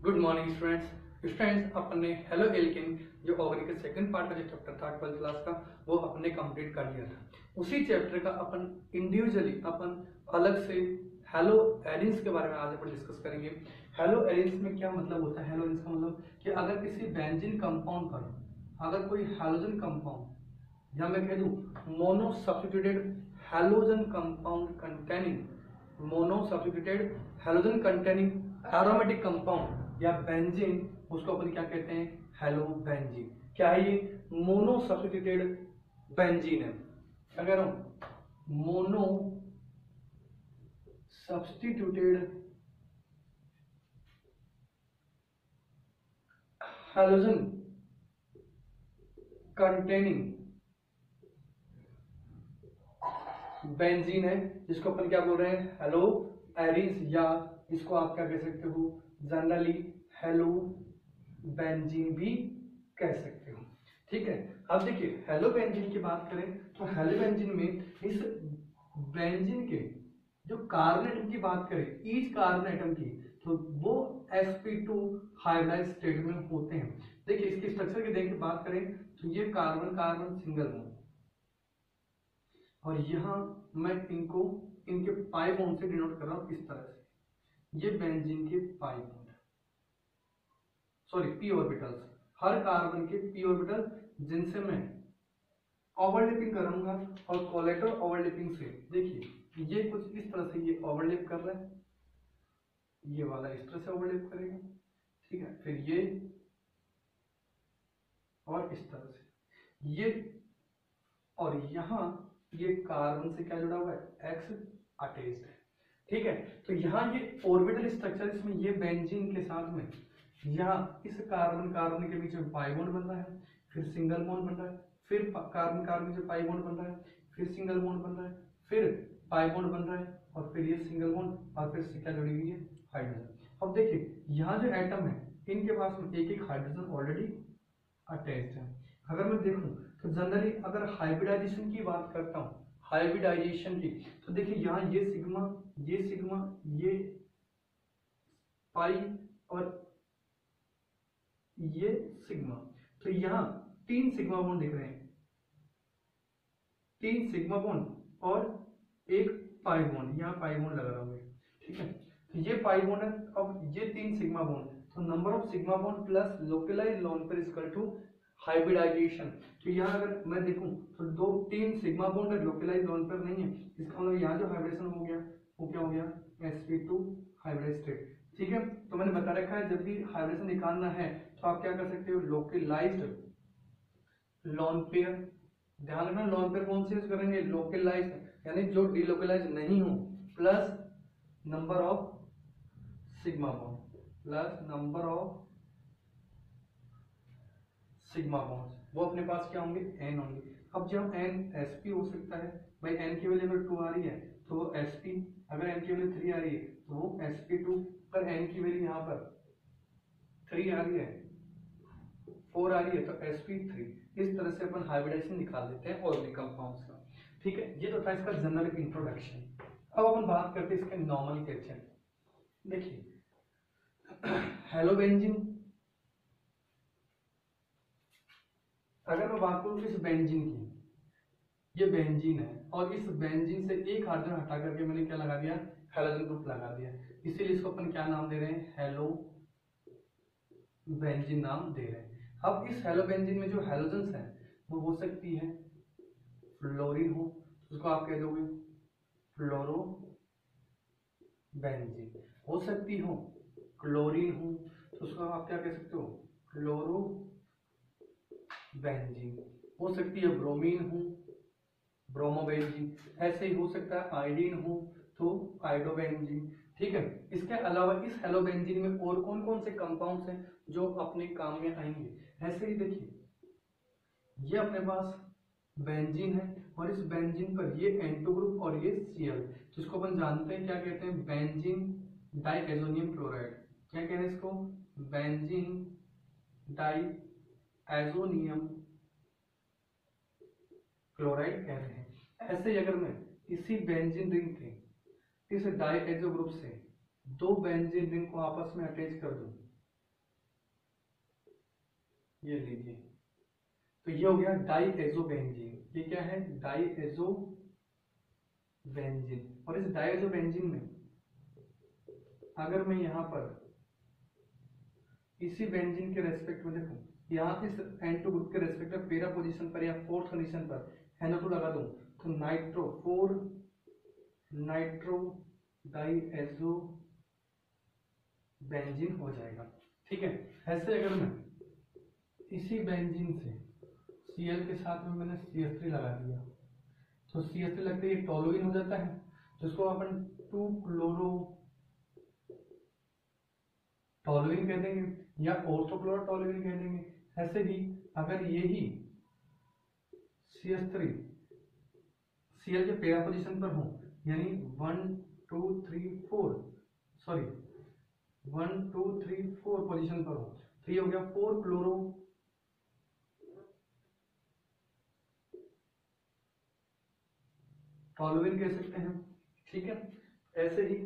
Good morning students अपने halo alkane जो organic के सेकंड पार्ट का जो चैप्टर था 12th क्लास का वो अपने कंप्लीट कर लिया था। उसी चैप्टर का अपन इंडिविजुअली अपन अलग से हेलो एरिन्स के बारे में आज अपन डिस्कस करेंगे। हेलो एरिन्स में क्या मतलब होता है? हेलो एरिन्स का मतलब कि अगर किसी बेंजीन कंपाउंड पर अगर कोई हेलोजन कंपाउंड या मैं कह दूं mono substituted halogen compound containing mono substituted halogen containing aromatic compound या बेंजीन, उसको अपन क्या कहते हैं? Hello benzene. क्या है ये? मोनो सब्स्टिट्यूटेड बेंजीन है। क्या कह रहा हूं? Mono substituted halogen containing benzene है, जिसको अपन क्या बोल रहे हैं? हेलो एरिन्स, या इसको आप क्या कह सकते हो? जनरली हेलो बेंजीन भी कह सकते हो। ठीक है। अब देखिए हेलो बेंजीन की बात करें तो हेलो बेंजीन में इस बेंजीन के जो कार्बन एटम की बात करें, ईच कार्बन एटम की, तो वो sp2 हाइब्रिडाइज स्टेट में होते हैं। देखिए इसके स्ट्रक्चर की देख बात करें तो ये कार्बन कार्बन सिंगल बॉन्ड, और यहां मैं इनको इनके पाई बॉन्ड से डिनोट कर रहा हूं इस तरह से। ये बेंजीन के pi bond, sorry P orbitals, हर कार्बन के पी ऑर्बिटल जिनसे मैं ओवरलैपिंग करूंगा, और कोलेटरल ओवरलैपिंग से देखिए ये कुछ इस तरह से ये ओवरलैप कर रहा है, ये वाला इस तरह से ओवरलैप करेगा। ठीक है, फिर ये और इस तरह से ये, और यहां ये कार्बन से क्या जुड़ा हुआ है? एक्स अटैच्ड है। ठीक है, तो यहाँ ये ऑर्बिटल स्ट्रक्चर, इसमें ये बेंजीन के साथ में यहाँ इस कार्बन कार्बन के बीच में पाई बॉन्ड बन रहा है, फिर सिंगल बॉन्ड बन रहा है, फिर कार्बन कार्बन से पाई बॉन्ड बन रहा है, फिर सिंगल बॉन्ड बन रहा है, फिर पाई बॉन्ड बन रहा है, और फिर ये सिंगल बॉन्ड, और फिर से क्या जुड़ी हुई है? हाइड्रोजन। अब देखिए यहाँ जो एटम है इनके पास में एक एक हाइड्रोजन ऑलरेडी अटैच्ड है। अगर मैं देखूं तो जनरली अगर हाइब्रिडाइजेशन की बात करता हूं, हाइब्रिडाइजेशन की, तो देखिए यहाँ ये सिग्मा, ये सिग्मा, ये पाई, और ये सिग्मा, तो यहाँ तीन सिग्मा बॉन्ड दिख रहे हैं, तीन सिग्मा बॉन्ड और एक पाई बॉन्ड, यहाँ पाई बॉन्ड लगा रहा हूं। ठीक है, तो ये पाई बॉन्ड है, अब ये तीन सिग्मा बॉन्ड, तो number of sigma bond plus localised lone pair equal to hybridisation. तो यहाँ अगर मैं देखूं तो दो तीन सिग्मा बॉन्ड है, लोकलाइज्ड लोन पेयर नहीं है, इसका मतलब यहाँ जो हाइब्रिडेशन हो गया वो क्या हो गया? sp2 hybrid state. ठीक है, तो मैंने बता रखा है जब भी हाइब्रिडेशन निकालना है तो आप क्या कर सकते हो? लोकलाइज्ड लोन पेयर, ध्यान रखना लोन पेयर कौन से यूज करेंगे? लोकलाइज्ड, यानी जो डिलोकलाइज नहीं हो, plus number of sigma bond, plus number of sigma bonds, वो अपने पास क्या होंगे? एन होंगे। अब जब एन sp हो सकता है, भाई एन की वैल्यू अगर 2 आ रही है तो वो sp, अगर एन की वैल्यू 3 आ रही है तो वो sp2, पर एन की वैल्यू यहाँ पर 3 आ रही है, 4 आ रही है तो sp3। इस तरह से अपन हाइब्रिडाइजेशन निकाल देते हैं ऑर्गेनिक कंपाउंड्स का। ठीक है, ये तो था इसका जनरल इंट्रोडक्शन। अब अपन बात करते हैं इसके नॉमेनक्लेचर। देखिए हेलो बेंजीन, अगर मैं बात करूं इस बेंजीन की, ये बेंजीन है, और इस बेंजीन से एक हाइड्रोजन हटा करके मैंने क्या लगा दिया? हेलोजन ग्रुप लगा दिया, इसीलिए इसको अपन क्या नाम दे रहे हैं? हेलो बेंजीन नाम दे रहे हैं। अब इस हेलो बेंजीन में जो हेलोजन्स हैं वो हो सकती है फ्लोरीन हो, तो उसको आप कह दोगे फ्लोरो बेंजीन, हो सकती हो क्लोरीन हो तो उसको आप क्या कह सकते हो? क्लोरो बेंजीन, हो सकती है ब्रोमीन हो, ब्रोमोबेंजीन, ऐसे ही हो सकता है आयोडीन हो तो आयोडोबेंजीन। ठीक है, इसके अलावा इस हेलोबेंजीन में और कौन कौन से कंपाउंड्स हैं जो अपने काम में आएंगे? ऐसे ही देखिए ये अपने पास बेंजीन है, और इस बेंजीन पर ये N2 ग्रुप और ये Cl, जिसको अपन जानते हैं क्या कहते हैं? Benzene diazonium chloride. क्या कह रहे हैं इसको? बेंजीन डाइएजोनियम क्लोराइड कह रहे हैं। ऐसे ही अगर मैं इसी बेंजीन रिंग के इस डाइएजो ग्रुप से दो बेंजीन रिंग को आपस में अटैच कर दूं ये लीजिए, तो ये हो गया डाईएजोबेंजीन। ये क्या है? डाईएजोबेंजीन। और इस डाईएजोबेंजीन में अगर मैं यहाँ पर इसी बेंजीन के रेस्पेक्ट में देखूं, यहाँ इस N2 ग्रुप के रेस्पेक्ट में पैरा पोजीशन पर या फोर्थ कंडीशन पर NO2 लगा दूं तो नाइट्रो 4 नाइट्रो डाईएजो बेंजीन हो जाएगा। ठीक है, ऐसे अगर मैं इसी बेंजीन से Cl के साथ में मैंने CH3 लगा दिया तो CH3 लगते ही टोलुइन हो जाता है, जिसको अपन 2 क्लोरो टोलुइन कह देंगे या ऑर्थोक्लोरो टोलुइन कह देंगे। ऐसे ही अगर यही CH3 Cl के पैरा पोजीशन पर हो, यानी 1 2 3 4 सॉरी 1 2 3 4 पोजीशन पर हो, तो ये हो गया 4 क्लोरो टोलुइन कह सकते हैं। ठीक है, ऐसे ही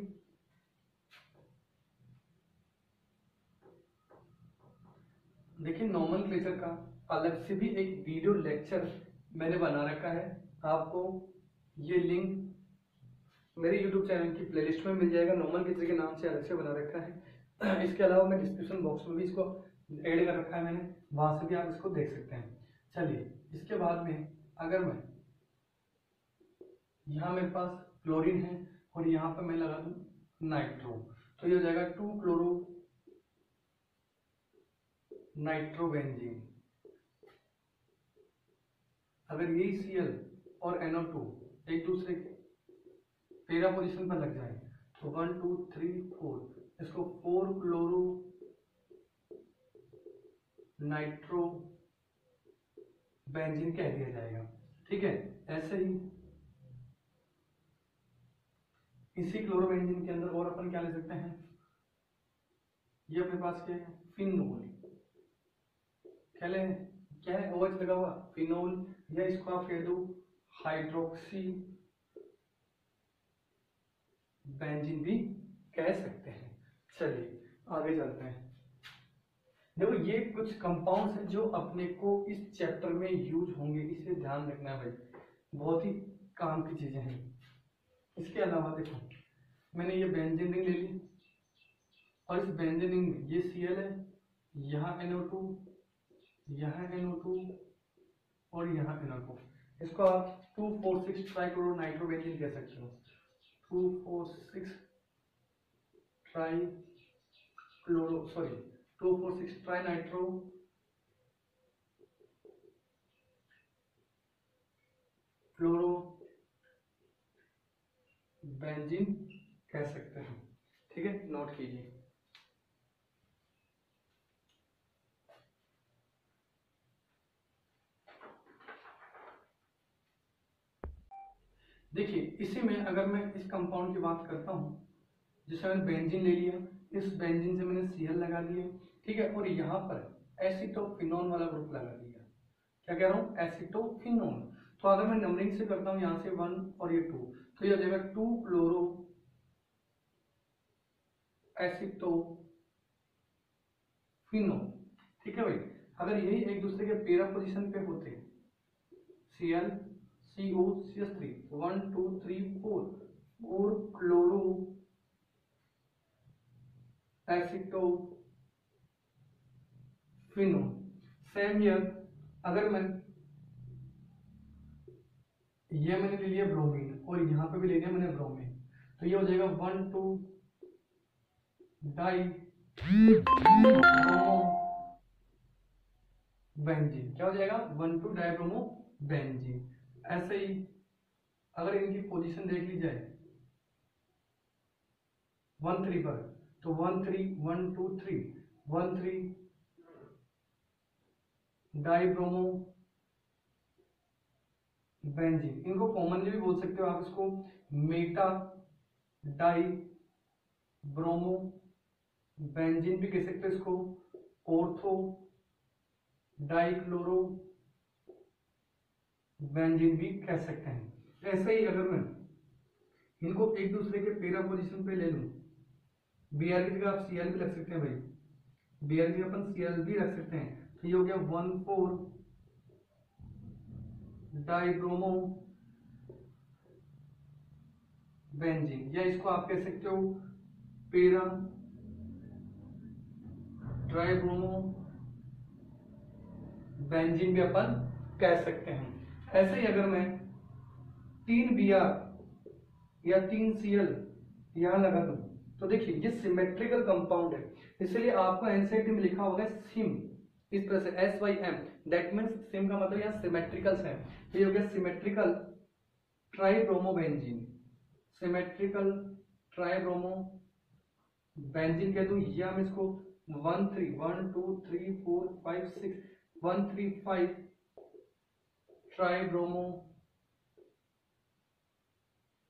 देखिए नोमेनक्लेचर का अलग से भी एक वीडियो लेक्चर मैंने बना रखा है, आपको ये लिंक मेरे YouTube चैनल की प्लेलिस्ट में मिल जाएगा। नोमेनक्लेचर के नाम से अलग से बना रखा है। इसके अलावा मैं डिस्क्रिप्शन बॉक्स में भी इसको ऐड कर रखा है मैंने, वहां से भी आप इसको देख सकते हैं। चलिए, इसके बाद में अगर मैं यहाँ मेरे पास क्लोरीन है और यहाँ पर मैं लगा दूं नाइट्रो, तो ये हो जाएगा 2 क्लोरो नाइट्रोबेंजीन। अगर यही Cl और NO2 एक दूसरे के पैरा पोजीशन पर लग जाए तो 1 2 3 4 इसको 4 क्लोरो नाइट्रो बेंजीन कह दिया जाएगा। ठीक है, ऐसे ही इसी क्लोरोबेंजीन के अंदर और अपन क्या ले सकते हैं, ये अपने पास क्या है? फिनोल। क्या है OH लगा हुआ, फिनोल, या इसको आप कह दो हाइड्रोक्सी बेंजीन भी कह सकते हैं। चलिए आगे चलते हैं। देखो ये कुछ कंपाउंड्स हैं जो अपने को इस चैप्टर में यूज होंगे, इसे ध्यान रखना है भाई, बहुत ही काम की चीजें हैं। इसके अलावा देखो मैंने ये बेंजीन रिंग ले ली और इस बेंजीन रिंग में ये Cl है, यहाँ NO2, यहाँ NO2 और यहाँ NO2। इसको आप 2,4,6 ट्राइक्लोरो नाइट्रोबेंजीन कह सकते हो। 2,4,6 ट्राई नाइट्रो क्लोरो बेंजीन कह सकते हैं। ठीक है, नोट कीजिए। देखिए इसी में अगर मैं इस कंपाउंड की बात करता हूं, जैसे मैंने बेंजीन ले लिया, इस बेंजीन से मैंने Cl लगा दिया, ठीक है, और यहाँ पर एसिटोफिनोन वाला ग्रुप लगा दिया। क्या कह रहा हूँ? एसिटोफिनोन। तो अगर मैं नंबरिंग से करता हूँ यहाँ से 1 और ये 2, तो ये हो जाएगा 2 क्लोरो एसिटोफिनोन। ठीक है भाई, अगर यही एक दूसरे के पैरा पोजीशन पे होते, Cl CO CH3 1 2 3 4 4 chloro acetophenone. Same here, अगर मैं ये मैंने ले लिया ब्रोमीन और यहाँ पे भी ले लिया मैंने ब्रोमीन, तो ये हो जाएगा 1 2 डाई ब्रोमो बेंजीन। क्या हो जाएगा? 1 2 डाई ब्रोमो बेंजीन। ऐसे ही अगर इनकी पोजीशन देख ली जाए 1 3 पर, तो 1 3 1 2 3 1 3 डाई ब्रोमो बेंजीन। इनको कॉमनली भी बोल सकते हो आप, इसको मेटा डाई ब्रोमो बेंजीन भी कह सकते हो, इसको ऑर्थो डाई क्लोरो बेंजीन भी कह सकते हैं। ऐसे ही अगर मैं इनको एक दूसरे के पैरा पोजीशन पे ले लूं, Br की जगह आप Cl भी रख सकते हैं भाई, Br की जगह अपन Cl भी रख सकते हैं, ये हो गया 1,4 डाइब्रोमो बेंजीन, या इसको आप कह सकते हो पेरा ट्राइब्रोमो बेंजीन भी अपन कह सकते हैं। ऐसे ही अगर मैं 3Br या 3Cl यहां लगा दूं तो देखिए ये सिमेट्रिकल कंपाउंड है, इसलिए आपको एनसीईआरटी में लिखा होगा सिम, इस तरह से SYM, दैट मींस सिम का मतलब यहाँ सिमेट्रिकल है। ये हो गया symmetrical tribromo benzene, symmetrical tribromo benzene कह दूं, या हम इसको 135 ट्राइब्रोमो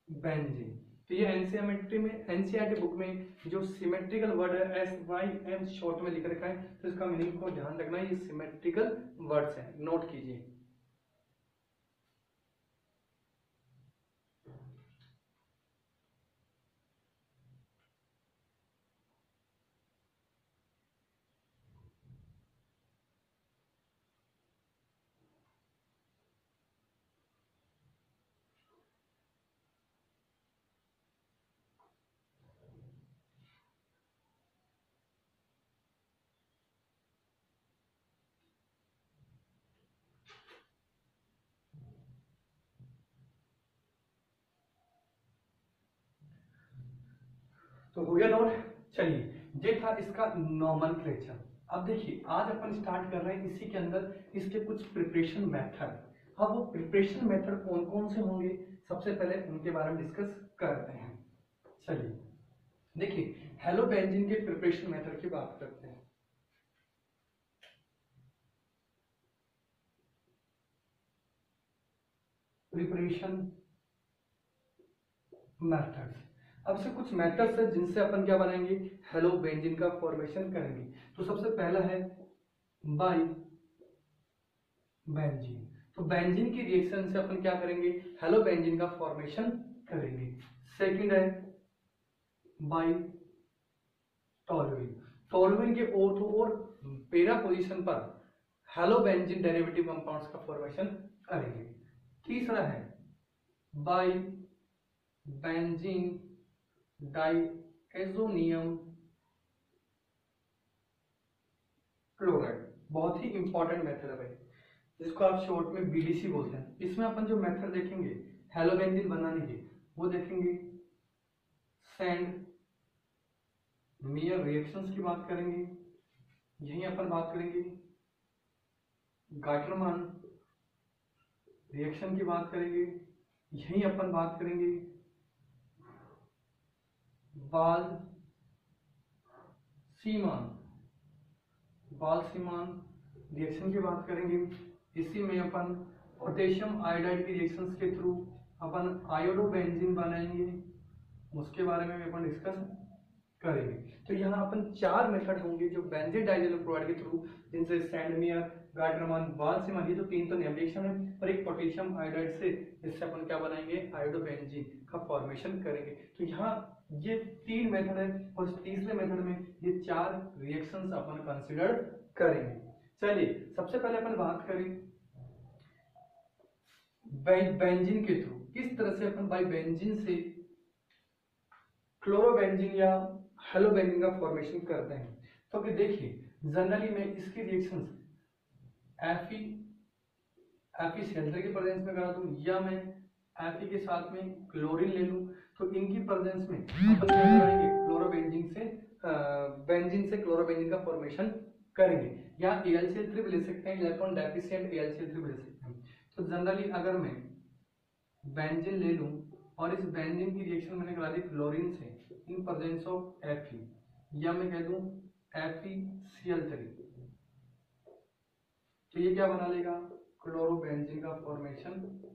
बेंजीन। तो ये एनसीईआरटी बुक में जो सिमेट्रिकल वर्ड है SYM शॉर्ट में लिख रखा है, तो इसका मीनिंग को ध्यान रखना, ये सिमेट्रिकल वर्ड्स हैं, नोट कीजिए। तो हो गया नोट। चलिए, ये था इसका नॉमेनक्लेचर। अब देखिए आज अपन स्टार्ट कर रहे हैं इसी के अंदर इसके कुछ प्रिपरेशन मेथड। अब वो प्रिपरेशन मेथड कौन कौन से होंगे, सबसे पहले उनके बारे में डिस्कस करते हैं। चलिए देखिए, हेलोबेंजीन के प्रिपरेशन मेथड की बात करते हैं। प्रिपरेशन मेथड्स, अब से कुछ मेथड्स है जिनसे अपन क्या बनाएंगे, हेलोबेंजीन का फॉर्मेशन करेंगे। तो सबसे पहला है बाई बेंजीन। तो बेंजीन की रिएक्शन से अपन क्या करेंगे, हेलोबेंजीन का फॉर्मेशन करेंगे। सेकंड है बाई टॉलुइन, टॉलुइन के ऑर्थो और पेरा पोजीशन पर हेलोबेंजीन डेरिवेटिव कंपाउंड्स का फॉर्मेशन करेंगे। तीसरा है बाई बेंजीन डाइएज़ोनियम क्लोराइड, बहुत ही इंपॉर्टेंट मेथड है भाई, जिसको आप शॉर्ट में BDC बोलते हैं। इसमें अपन जो मेथड देखेंगे हेलोबेंजीन बनाने के, वो देखेंगे सैंड मेयर रिएक्शंस की बात करेंगे, यहीं अपन बात करेंगे गाटरमान रिएक्शन की बात करेंगे, यहीं अपन बात करेंगे बाल-सीमान रिएक्शन की बात करेंगे। इसी में अपन पोटेशियम आयोडाइड की रिएक्शंस के थ्रू अपन आयोडोबेंजीन बनाएंगे, उसके बारे में भी अपन डिस्कस करेंगे। तो यहाँ अपन 4 मेथड होंगे जो बेंजीन डाइजेल क्लोराइड के थ्रू, जिनसे सैंडमेयर, गाटरमान, बाल-सीमान, ये तो 3 तो नेम रिएक्शन है, और एक पोटेशियम आयोडाइड से इससे अपन क्या बनाएंगे, आयोडोबेंजीन का फॉर्मेशन करेंगे। तो यहाँ ये 3 मेथड है, और तीसरे मेथड में ये 4 रिएक्शंस अपन कंसिडर करेंगे। चलिए सबसे पहले अपन बात करें बेंजीन के थ्रू, किस तरह से अपन बाई बेंजीन से क्लोरोबेंजीन या हेलोबेंजीन का फॉर्मेशन करते हैं। तो कि देखिए जनरली मैं इसकी रिएक्शंस Fe के प्रेजेंस में करा दूं, या मैं Fe के साथ में क्लोरीन ले लूं, तो इनकी प्रेजेंस में अपन क्या करेंगे, क्लोरोबेंजीन से बेंजीन से क्लोरोबेंजीन का फॉर्मेशन करेंगे, या AlCl3 ले सकते हैं, इलेक्ट्रॉन डेफिशिएंट AlCl3 ले सकते हैं। तो जनरली अगर मैं बेंजीन ले लूं और इस बेंजीन की रिएक्शन मैंने करा दी क्लोरीन से इन प्रेजेंस ऑफ Fe, या मैं कह दूं FeCl3, तो ये क्या बना लेगा, क्लोरोबेंजीन का फॉर्मेशन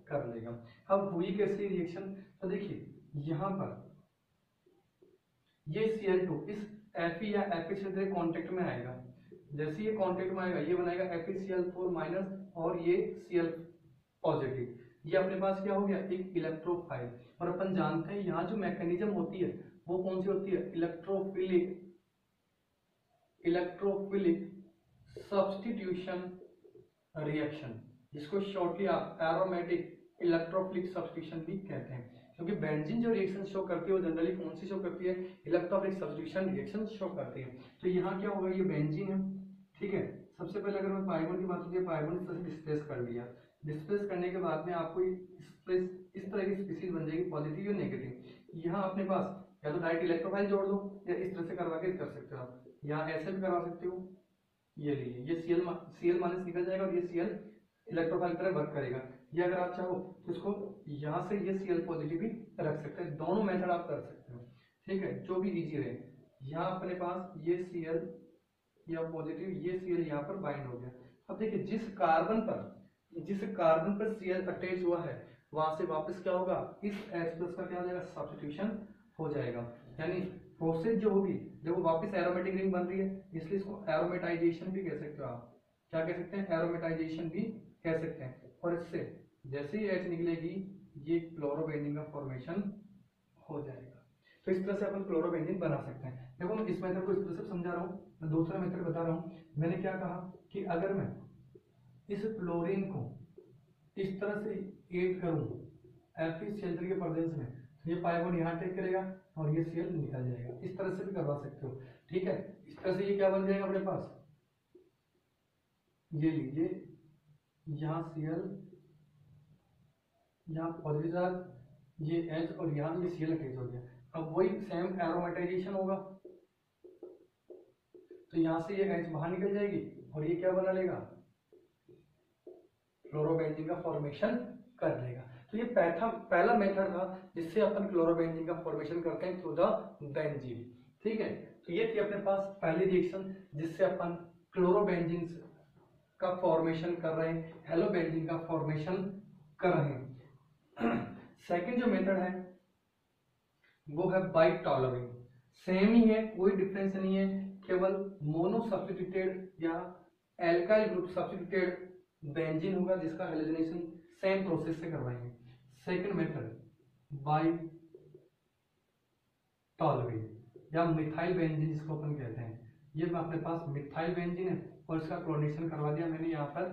कर लेगा। अब हुई कैसी रिएक्शन, तो देखिए यहां पर ये Cl2 इस Fe या FeCl3 कांटेक्ट में आएगा, जैसे ये कांटेक्ट में आएगा ये बनाएगा FeCl4 माइनस और ये Cl पॉजिटिव, ये अपने पास क्या हो गया, एक इलेक्ट्रोफाइल। और अपन जानते हैं यहाँ जो मैकेनिज्म होती है वो कौन सी होती है, इलेक्ट्रोफिलिक सब्स्टिट्यूशन रिएक्शन, जिसको शॉर्टली आप एरोमेटिक इलेक्ट्रोफिलिक सब्स्टिट्यूशन भी कहते हैं, क्योंकि बेंजीन जो रिएक्शन शो करती है वो जनरली कौन सी शो करती है, इलेक्ट्रोफिलिक सब्स्टिट्यूशन रिएक्शन शो करती है। तो यहाँ क्या होगा, ये बेंजीन है, ठीक है। सबसे पहले अगर मैं पाइबोन की बात करूँ, पाइबोन इस तरह से डिस्प्लेस कर लिया, डिस्प्लेस करने के बाद में आपको इस तरह की स्पीशीज बन जाएगी, पॉजिटिव या नेगेटिव। यहाँ अपने पास या तो डायरेक्ट इलेक्ट्रोफाइल जोड़ दो, या इस तरह से करवा के कर सकते हो आप, यहाँ ऐसे भी करवा सकते हो। ये लीजिए, ये Cl माइनस निकल जाएगा और ये Cl इलेक्ट्रोफाइल की तरह वर्क करेगा। ये अगर आप चाहो तो इसको यहाँ से ये Cl पॉजिटिव भी रख सकते हैं, दोनों मेथड आप कर सकते हो, ठीक है, जो भी इजी रहे। यहाँ अपने पास ये Cl या पॉजिटिव, ये Cl यहाँ पर बाइंड हो गया। अब देखिए जिस कार्बन पर Cl अटैच हुआ है वहां से वापस क्या होगा, इस H+ का क्या हो जाएगा, सब्स्टिट्यूशन हो जाएगा, यानी प्रोसेस जो होगी देखो वापस एरोमेटिक रिंग बन रही है, इसलिए इसको एरोमेटाइजेशन भी कह सकते हो आप। क्या कह सकते हैं, एरोमेटाइजेशन भी कह सकते हैं। और इससे जैसे ही H निकलेगी ये क्लोरोबेंजीन का फॉर्मेशन हो जाएगा। तो इस तरह से अपन क्लोरोबेंजीन बना सकते हैं। देखो मैं इस मेथड को इस तरह से समझा रहा हूँ, मैं दूसरा मेथड बता रहा हूँ। मैंने क्या कहा कि अगर मैं इस क्लोरीन को इस तरह से ऐड करूं Fe के प्रेजेंस में, तो ये पाइबोन यहाँ टेक करेगा और ये Cl निकल जाएगा। इस तरह से भी करवा सकते हो, ठीक है। इस तरह से ये क्या बन जाएगा अपने पास, ये लीजिए, यहाँ Cl, यहाँ पॉजिटिव चार्ज, ये H और यहाँ ये Cl अटैच हो गया। अब वही सेम एरोमेटाइजेशन होगा, तो यहाँ से ये H बाहर निकल जाएगी और ये क्या बना लेगा, क्लोरोबेंजीन का फॉर्मेशन कर लेगा। तो ये पहला मेथड था जिससे अपन क्लोरोबेंजीन का फॉर्मेशन करते हैं थ्रू द बेंजीन, ठीक है। तो ये थी अपने पास पहली रिएक्शन जिससे अपन क्लोरोबेंजीन का फॉर्मेशन कर रहे हैं, हेलोबेंजीन का फॉर्मेशन कर रहे हैं। सेकंड जो मेथड है वो है बाई टॉलरिंग। सेम ही है, कोई डिफरेंस नहीं है, केवल मोनो सब्स्टिट्यूटेड या एल्काइल ग्रुप सब्स्टिट्यूटेड बेंजीन होगा जिसका हेलोजनेशन सेम प्रोसेस से करवाएंगे। सेकंड मेथड बाई टॉलरिंग या मिथाइल बेंजीन जिसको अपन कहते हैं। ये अपने पास मिथाइल बेंजीन है और इसका क्लोरीनेशन करवा दिया मैंने, यहाँ पर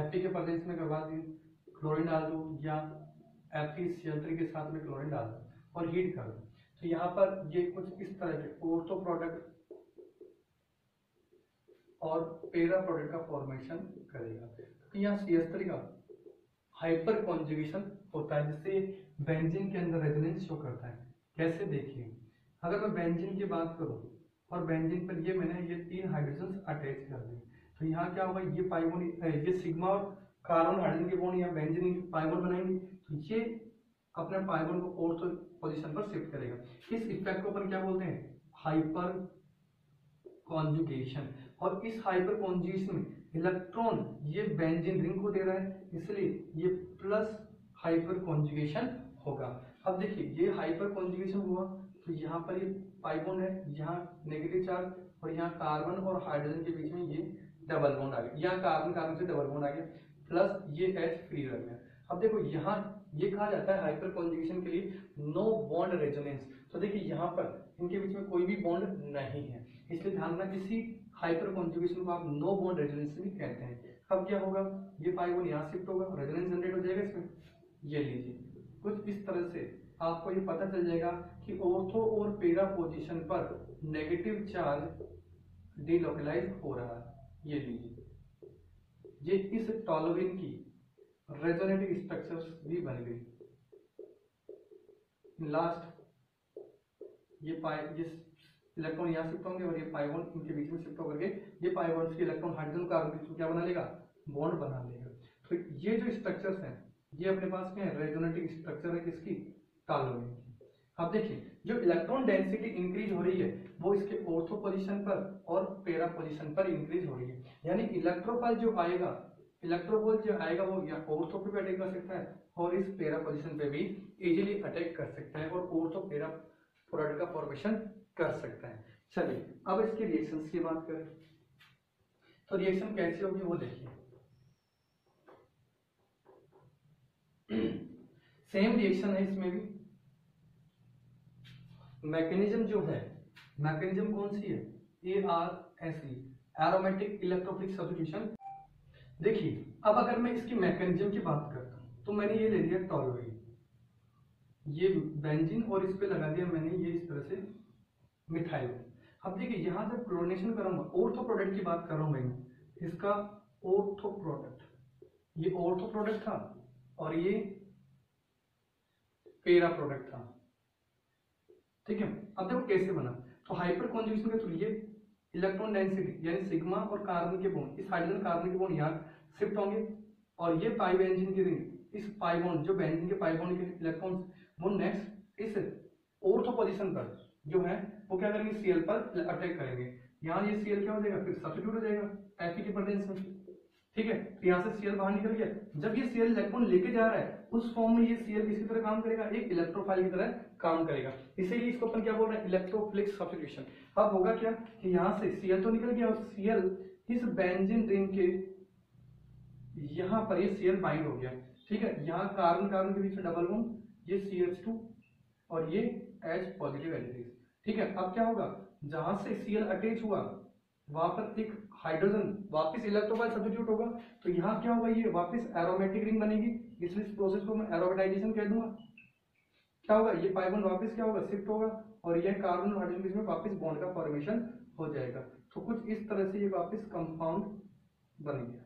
Fe के प्रेजेंस में करवा दी, क्लोरीन डाल दूं या FeCl3 के साथ में क्लोरीन डाल दूं और हीट कर दूं, तो यहाँ पर ये कुछ इस तरह के ऑर्थो प्रोडक्ट और पेरा प्रोडक्ट का फॉर्मेशन करेगा। तो यहाँ CH3 का हाइपर कॉन्जुगेशन होता है जिससे बेंजीन के अंदर रेजोनेंस शो करता है। कैसे, देखिए अगर मैं बेंजीन की बात करूं और बेंजीन पर ये मैंने ये 3 हाइड्रोजन अटैच कर दिए, तो यहाँ क्या होगा, ये पाइबोन, ये सिग्मा और कार्बन हाइड्रोजन के बॉन्ड यहाँ बेंजीन की पाइबोन बनाएंगे, तो ये अपने पाइबोन को ऑर्थो पोजीशन पर शिफ्ट करेगा। इस इफेक्ट को अपन क्या बोलते हैं, हाइपर कॉन्जुगेशन। और इस हाइपर कॉन्जुगेशन में इलेक्ट्रॉन ये बेंजीन रिंग को दे रहा है, इसलिए ये प्लस हाइपर कॉन्जुगेशन होगा। अब देखिए ये हाइपर कॉन्जुगेशन हुआ तो यहाँ पर ये पाइबोन है, यहाँ नेगेटिव चार्ज और यहाँ कार्बन और हाइड्रोजन के बीच में ये डबल बॉन्ड आ गया, यहाँ कार्बन कार्बन से डबल बॉन्ड आ गया, प्लस ये H फ्री रह गया। अब देखो यहाँ ये कहा जाता है हाइपर कॉन्जुगेशन के लिए नो बॉन्ड रेजोनेंस। तो देखिए यहाँ पर इनके बीच में कोई भी बॉन्ड नहीं है, इसलिए ध्यान रखना किसी हाइपर कॉन्जुगेशन को आप नो बॉन्ड रेजोनेंस भी कहते हैं। अब क्या होगा, ये पाइबोन यहाँ शिफ्ट होगा, रेजोनेंस जनरेट हो जाएगा इसमें। ये लीजिए कुछ इस तरह से आपको ये पता चल जाएगा कि ऑर्थो और पेरा पोजीशन पर नेगेटिव चार्ज डिलोकलाइज हो रहा है। ये लीजिए, ये इस टॉलरिन की रेजोनेटिव स्ट्रक्चर्स भी बन गई। लास्ट ये इलेक्ट्रॉन यहाँ शिफ्ट होंगे और ये पाइबोन इनके बीच में शिफ्ट होकर के ये पाइबोन्स के इलेक्ट्रॉन हाइड्रोजन कार्बन के क्या बना लेगा, बॉन्ड बना लेगा। तो ये जो स्ट्रक्चर्स हैं ये अपने पास क्या है, रेजोनेटिव स्ट्रक्चर है किसकी, टॉलरिन की। अब देखिए जो इलेक्ट्रॉन डेंसिटी इंक्रीज हो रही है वो इसके ऑर्थो पोजीशन पर और पेरा पोजीशन पर इंक्रीज हो रही है, यानी इलेक्ट्रोफाइल जो आएगा वो या ऑर्थो पे अटैक कर सकता है और इस पेरा पोजीशन पे भी इजीली अटैक कर सकता है और ऑर्थो पेरा प्रोडक्ट का फॉर्मेशन कर सकता है। चलिए अब इसके रिएक्शंस की बात करें तो रिएक्शन कैसी होगी वो देखिए। सेम रिएक्शन है इसमें भी, मैकेनिज्म जो है, मैकेनिज्म कौन सी है, ARSE एरोमेटिक इलेक्ट्रोफिलिक सब्स्टिट्यूशन। देखिए अब अगर मैं इसकी मैकेनिज्म की बात करता हूँ तो मैंने ये ले लिया टॉलुइन, ये बेंजीन और इस पे लगा दिया मैंने ये इस तरह से मिथाइल। अब देखिए यहाँ जब क्लोरीनेशन करूंगा, ऑर्थो प्रोडक्ट की बात कर रहा हूँ मैं, इसका ऑर्थो प्रोडक्ट, ये ऑर्थो प्रोडक्ट था और ये पेरा प्रोडक्ट था, ठीक है। अब देखो कैसे बना, तो हाइपर कॉन्जुगेशन के थ्रू ये इलेक्ट्रॉन डेंसिटी यानी सिग्मा और कार्बन के बॉन्ड, इस हाइड्रोजन कार्बन के बॉन्ड यहाँ शिफ्ट होंगे और ये पाई बेंजीन की रिंग, इस पाई बॉन्ड जो बेंजीन के पाई बॉन्ड के इलेक्ट्रॉन वो नेक्स्ट इस ऑर्थो पोजीशन पर जो है वो क्या करेंगे, सीएल पर अटैक करेंगे। यहाँ ये सीएल क्या हो जाएगा, फिर सब्स्टिट्यूट हो जाएगा Fe के प्रेजेंस में, ठीक है। तो यहाँ से सीएल बाहर निकल गया, जब ये सीएल इलेक्ट्रॉन लेके जा रहा है उस फॉर्म में ये सीएल किसी तरह काम करेगा, एक इलेक्ट्रोफाइल की तरह काम करेगा, इसीलिए इसको अपन क्या बोल रहे हैं, इलेक्ट्रोफिलिक सब्स्टिट्यूशन। अब होगा क्या कि यहाँ से सीएल तो निकल गया और सीएल इस बेंजीन रिंग के यहाँ पर ये सीएल बाइंड हो गया, ठीक है। यहाँ कार्बन कार्बन के बीच में डबल बॉन्ड, ये CH2 और ये H पॉजिटिव एलिमेंट, ठीक है। अब क्या होगा, जहां से सीएल अटैच हुआ वहां पर एक हाइड्रोजन वापस इलेक्ट्रोफाइल सब्स्टिट्यूट होगा, तो यहाँ क्या होगा, ये वापस एरोमेटिक रिंग बनेगी, इसलिए इस प्रोसेस को मैं एरोमेटाइजेशन कह दूंगा। क्या होगा, ये पाई बॉन्ड वापस क्या होगा, शिफ्ट होगा और ये कार्बन और हाइड्रोजन के बीच में वापस बॉन्ड का फॉर्मेशन हो जाएगा। तो कुछ इस तरह से ये वापस कंपाउंड बन गया,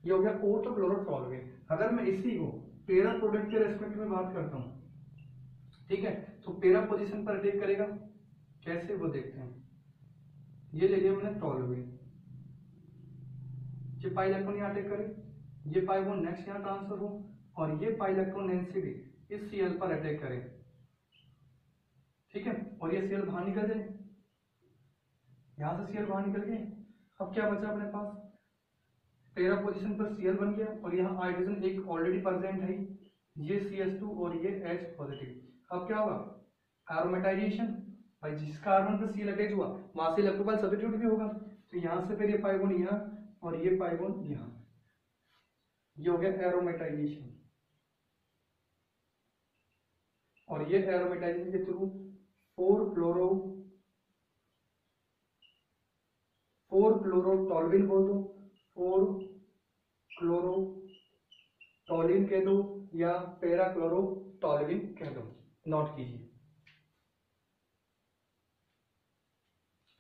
ये हो गया ऑर्थोक्लोरोटॉलुइन। अगर मैं इसी को पेरा प्रोडक्ट के रेस्पेक्ट में बात करता हूँ, ठीक है, तो पेरा पोजीशन पर अटैक करेगा, कैसे वो देखते हैं। ये ले लिया मैंने टॉलुइन, ये पाई इलेक्ट्रॉन यहाँ अटैक करे, ये पाई बॉन्ड नेक्स्ट यहाँ ट्रांसफर हो और ये पाई इलेक्ट्रॉन डेंसिटी इस सीएल पर अटैक करे, ठीक है, और ये सीएल बाहर निकल जाए, यहां से सीएल बाहर निकल गए। अब क्या बचा अपने पास, पेरा पोजीशन पर सीएल बन गया और यहाँ हाइड्रोजन एक ऑलरेडी प्रेजेंट है, ये CH2 और ये H पॉजिटिव। अब क्या होगा, एरोमेटाइजेशन, भाई जिस कार्बन पर सीएल अटैच हुआ वहां से इलेक्ट्रोफाइल सब्स्टिट्यूट भी होगा, तो यहाँ से फिर ये पाई बॉन्ड यहाँ और ये पाई बॉन्ड यहाँ, ये हो गया एरोमेटाइजेशन। और ये एरोमेटाइजेशन के थ्रू 4-क्लोरोटॉलुइन बोल दो, 4-क्लोरोटॉलुइन कह दो या पेरा क्लोरोटॉलुइन कह दो, नोट कीजिए,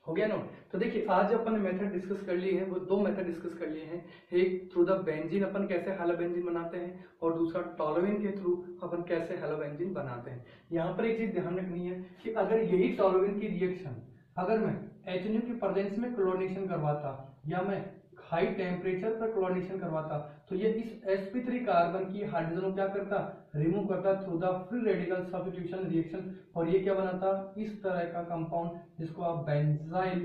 हो गया नोट। तो देखिए आज अपन मेथड डिस्कस कर लिए हैं, वो दो मेथड डिस्कस कर लिए हैं, एक थ्रू द बेंजीन अपन कैसे हेलोबेंजीन बनाते हैं और दूसरा टॉलुइन के थ्रू अपन कैसे हेलोबेंजीन बनाते हैं। यहाँ पर एक चीज ध्यान रखनी है कि अगर यही टॉलुइन की रिएक्शन अगर मैं HNO की प्रेजेंस में क्लोरीनेशन करवाता या मैं हाई टेम्परेचर पर क्लोरीनेशन करवाता, तो ये इस sp3 कार्बन की हाइड्रोजन को क्या करता, रिमूव करता through the free radical substitution reaction, और ये क्या बनाता, इस तरह का कंपाउंड जिसको आप बेंजाइल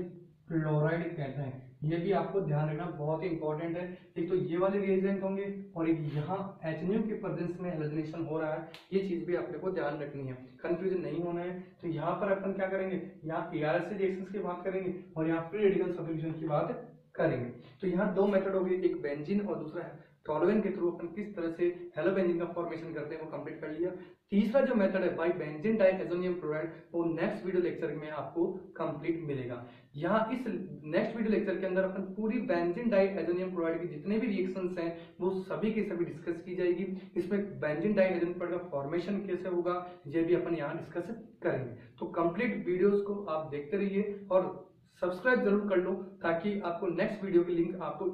क्लोराइड कहते हैं। ये भी आपको ध्यान रखना बहुत ही इंपॉर्टेंट है, एक तो ये वाले रिएजेंट होंगे और एक यहाँ HNO के प्रेजेंस में हेलोजनेशन हो रहा है, ये चीज भी अपने को ध्यान रखनी है, कंफ्यूजन नहीं होना है। तो यहाँ पर अपन क्या करेंगे, यहाँ ARS रिएक्शंस की बात करेंगे और यहाँ फ्री रेडिकल सब्स्टिट्यूशन की बात करेंगे। तो यहाँ दो मेथड हो गए, एक बेंजीन और दूसरा है टॉलुइन के थ्रू अपन किस तरह से हेलोबेंजीन का फॉर्मेशन करते हैं वो कंप्लीट कर लिया। तीसरा जो मेथड है बाय बेंजीन डाइएजोनियम क्लोराइड, वो नेक्स्ट वीडियो लेक्चर में आपको कंप्लीट मिलेगा। यहाँ इस नेक्स्ट वीडियो लेक्चर के अंदर अपन पूरी बेंजीन डाइएजोनियम क्लोराइड की जितने भी रिएक्शंस हैं वो सभी की सभी डिस्कस की जाएगी। इसमें बेंजीन डाइएजोनियम क्लोराइड का फॉर्मेशन कैसे होगा ये भी अपन यहाँ डिस्कस करेंगे। तो कंप्लीट वीडियोस को आप देखते रहिए और सब्सक्राइब जरूर कर लो ताकि आपको नेक्स्ट वीडियो की लिंक आपको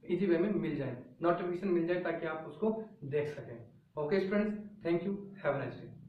इजी वे में मिल जाए, नोटिफिकेशन मिल जाए ताकि आप उसको देख सकें। Okay students, thank you, have a nice day.